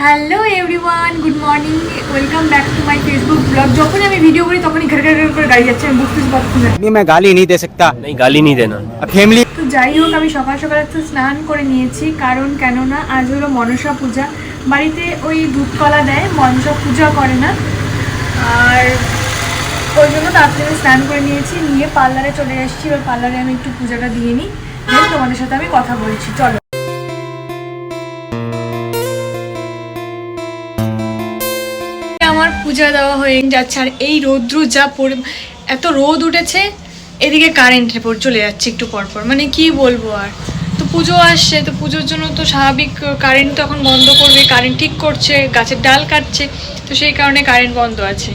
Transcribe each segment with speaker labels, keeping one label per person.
Speaker 1: Hello everyone good morning welcome back to my Facebook blog যখন আমি video করি তখনই ঘর ঘর করে গাড়ি যাচ্ছে আমি বুঝতে পারছি না
Speaker 2: नहीं मैं गाली नहीं दे सकता
Speaker 3: नहीं गाली नहीं देना
Speaker 2: फैमिली
Speaker 1: তো যাই হোক আমি সকাল সকাল একটু স্নান করে নিয়েছি কারণ কেননা আজ হলো মনসা পূজা বাড়িতে ওই দুধ কলা দেয় মনসা পূজা করে না আর ওই জন্য তাড়াতাড়ি স্নান করে নিয়েছি নিয়ে পার্লারে চলে এসেছি এবার পার্লারে আমি একটু পূজাটা দিয়ে নিই দেন তোমাদের সাথে আমি কথা বলছি চলো আমার পূজা দেওয়া হয়ে যাচ্ছে আর এই রৌদ্র যা পড়ে এত রোদ উঠেছে এদিকে কারেন্টের পর চলে যাচ্ছে একটু পরপর মানে কি বলবো আর তো পুজো আসছে তো পুজোর জন্য তো স্বাভাবিক কারেন্ট তো এখন বন্ধ করবে কারেন্ট ঠিক করছে গাছের ডাল কাটছে তো সেই কারণে কারেন্ট বন্ধ আছে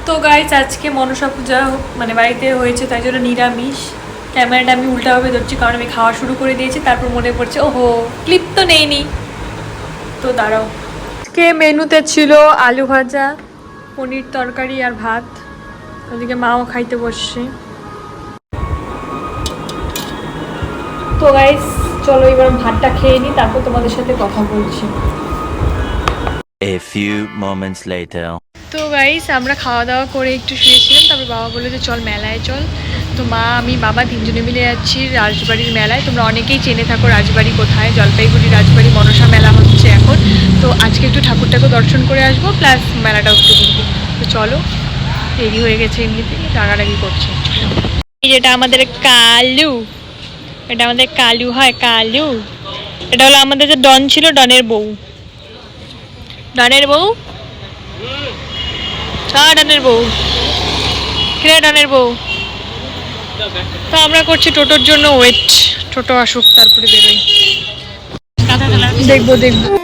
Speaker 1: তো গাইস আজকে মনসা পূজা মানে বাড়িতে হয়েছে তাই জন্য নিরামিষ ক্যামেরাটা আমি উল্টাভাবে ধরছি কারণ আমি খাওয়া শুরু করে দিয়েছি তারপর মনে পড়ছে ওহো ক্লিপ তো নেইনি তো দাঁড়াও আজকে মেনুতে ছিল আলু ভাজা পনির তরকারি আর ভাত ওদিকে মাও খাইতে বসছে তো গাইস চলো এবার ভাতটা খেয়ে নিই তারপর তোমাদের সাথে কথা বলছি
Speaker 4: A few moments later.
Speaker 1: তো গাইস আমরা খাওয়া দাওয়া করে একটু শুয়েছিলাম তারপর বাবা বললো যে চল মেলায় চল তো মা আমি বাবা তিনজনে মিলে যাচ্ছি রাজবাড়ির মেলায় তোমরা অনেকেই চেনে থাকো রাজবাড়ি কোথায় জলপাইগুড়ি রাজবাড়ি মনসা মেলা হচ্ছে এখন তো আজকে একটু ঠাকুরটাকে দর্শন করে আসবো প্লাস মেলাটাও একটু ঘুরবো তো চলো রেডি হয়ে গেছে এমনিতেই রাগারাগি করছে এই যেটা আমাদের কালু এটা আমাদের কালু হয় কালু এটা হলো আমাদের যে ডন ছিল ডনের বউ ডনের বউ হ্যাঁ ডনের বউ কিরে ডনের বউ তো আমরা করছি টোটোর জন্য ওয়েট টোটো আসুক তারপরে বেরোই দেখবো দেখবো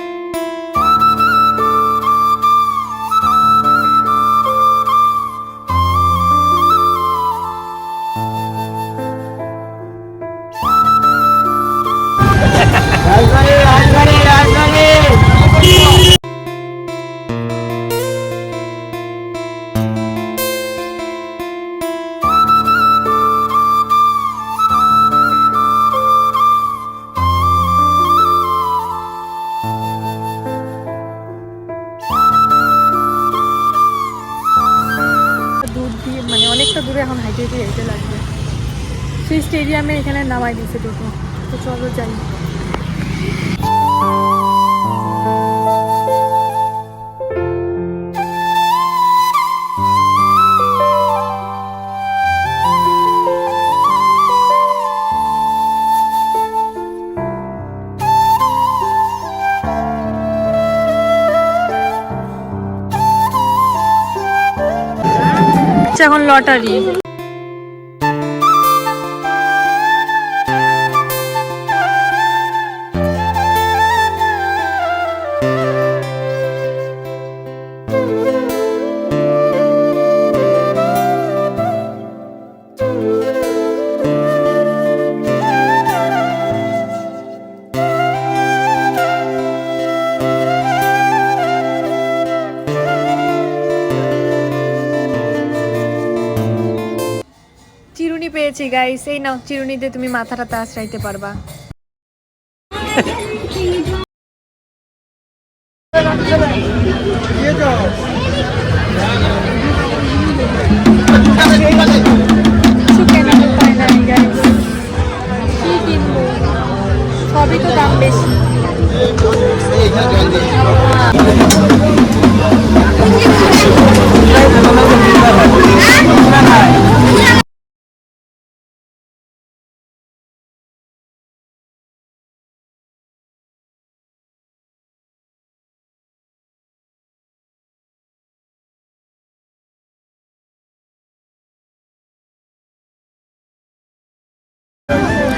Speaker 1: মানে অনেকটা দূরে এখন হাইটে হেঁটে যেতে লাগবে সেই স্টেডিয়ামে এখানে নামাই দিয়েছে টোটো তো চলো যাই এখন লটারি চিরুনি পেয়েছি গাইস এই নাও চিরুনিতে তুমি মাথাটা আঁচড়াইতে পারবা সবই তো দাম বেশি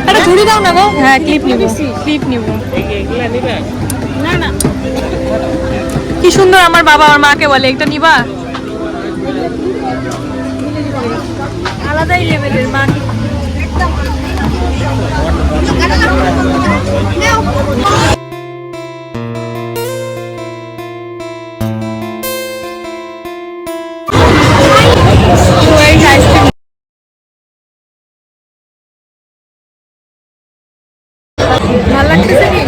Speaker 1: একটা ঝুড়ি দাও না গো হ্যাঁ ক্লিপ নিব না না কি সুন্দর আমার বাবা আমার মাকে বলে একটা নিবা আলাদাই লেভেলের মা ভালো লাগতেছে কি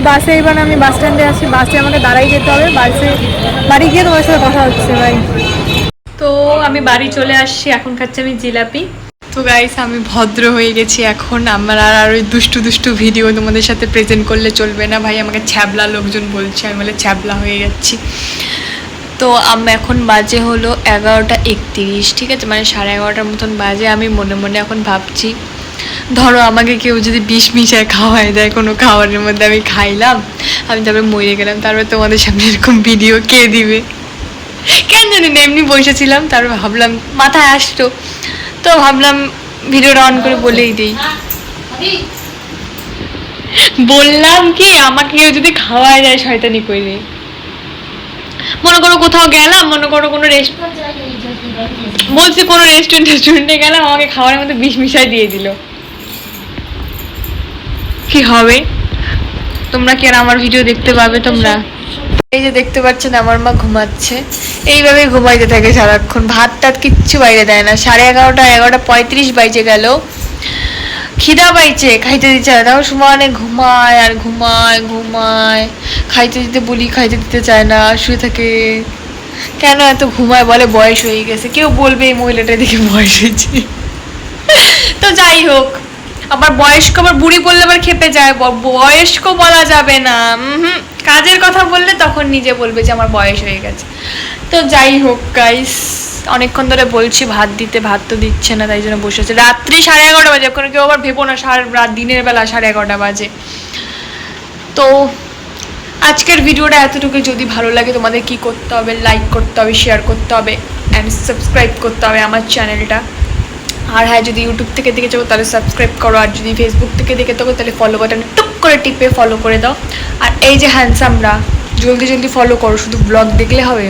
Speaker 1: বাসে এবার আমি বাস স্ট্যান্ডে আসি, বাসে আমাকে দাঁড়াই যেতে হবে, বাসে বাড়ি গিয়ে তোমার সাথে কথা হচ্ছে ভাই। তো আমি বাড়ি চলে আসছি, এখন খাচ্ছি আমি জিলাপি। তো গাইস আমি ভদ্র হয়ে গেছি এখন, আমার আর ওই দুষ্টু দুষ্টু ভিডিও তোমাদের সাথে প্রেজেন্ট করলে চলবে না ভাই, আমাকে ছ্যাবলা লোকজন বলছে, আমি বলে ছ্যাবলা হয়ে যাচ্ছি। তো আমি এখন বাজে হলো 11:31, ঠিক আছে, মানে 11:30 মতন বাজে। আমি মনে মনে এখন ভাবছি, ধরো আমাকে কেউ যদি বিষ মিশায় খাওয়াই দেয় কোনো খাবারের মধ্যে, আমি খাইলাম, আমি তারপরে মরে গেলাম, তারপরে তোমাদের সামনে এরকম ভিডিও কে দিবে? কেন জানি না, এমনি বসেছিলাম, তারপর ভাবলাম মাথায় আসতো, তো ভাবলাম ভিডিওটা অন করে বলেই দিই। বললাম কি, আমাকে কেউ যদি খাওয়াই দেয় শয়তানি করে, মনে করো কোথাও গেলাম, মনে করো কোনো বলছি কোনো রেস্টুরেন্টে গেলাম, আমাকে খাবারের মধ্যে বিষ মিশাই দিয়ে দিল, কি হবে? তোমরা কি আর আমার ভিডিও দেখতে পাবে তোমরা? এই যে দেখতে পাচ্ছেন আমার মা ঘুমাচ্ছে, এইভাবে ঘুমাইতে থাকে সারাক্ষণ, ভাত টাত কিচ্ছু বাইরে দেয় না। 11:30, 11:35 বাইজে গেল, খিদা পাইছে, খাইতে দিচ্ছে না, তাও সমানে ঘুমায় আর ঘুমায় ঘুমায়, খাইতে দিতে বলি খাইতে দিতে চায় না, শুয়ে থাকে। কেন এত ঘুমায়? বলে বয়স হয়ে গেছে। কেউ বলবে এই মহিলাটা দেখে বয়স হয়েছে। তো যাই হোক, আবার বয়স্ক আবার বুড়ি বললে আবার খেপে যায়, বয়স্ক বলা যাবে না, কাজের কথা বললে তখন নিজে বলবে যে আমার বয়স হয়ে গেছে। তো যাই হোক গাইস, অনেকক্ষণ ধরে বলছি ভাত দিতে, ভাত তো দিচ্ছে না, তাই জন্য বসে আছে। রাত্রি 11:30 বাজে, ওখানে কেউ আবার ভেবো না রাত দিনের বেলা 11:30 বাজে। তো আজকের ভিডিওটা এতটুকু। যদি ভালো লাগে তোমাদের কি করতে হবে? লাইক করতে হবে, শেয়ার করতে হবে অ্যান্ড সাবস্ক্রাইব করতে হবে আমার চ্যানেলটা। আর হ্যাঁ, যদি ইউটিউব থেকে দেখে যাবো তাহলে সাবস্ক্রাইব করো, আর যদি ফেসবুক থেকে দেখে থাকো তাহলে ফলো বাটনে টুক করে টিপে ফলো করে দাও। আর এই যে হ্যান্ডসামরা, জলদি জলদি ফলো করো, শুধু ব্লগ দেখলে হবে?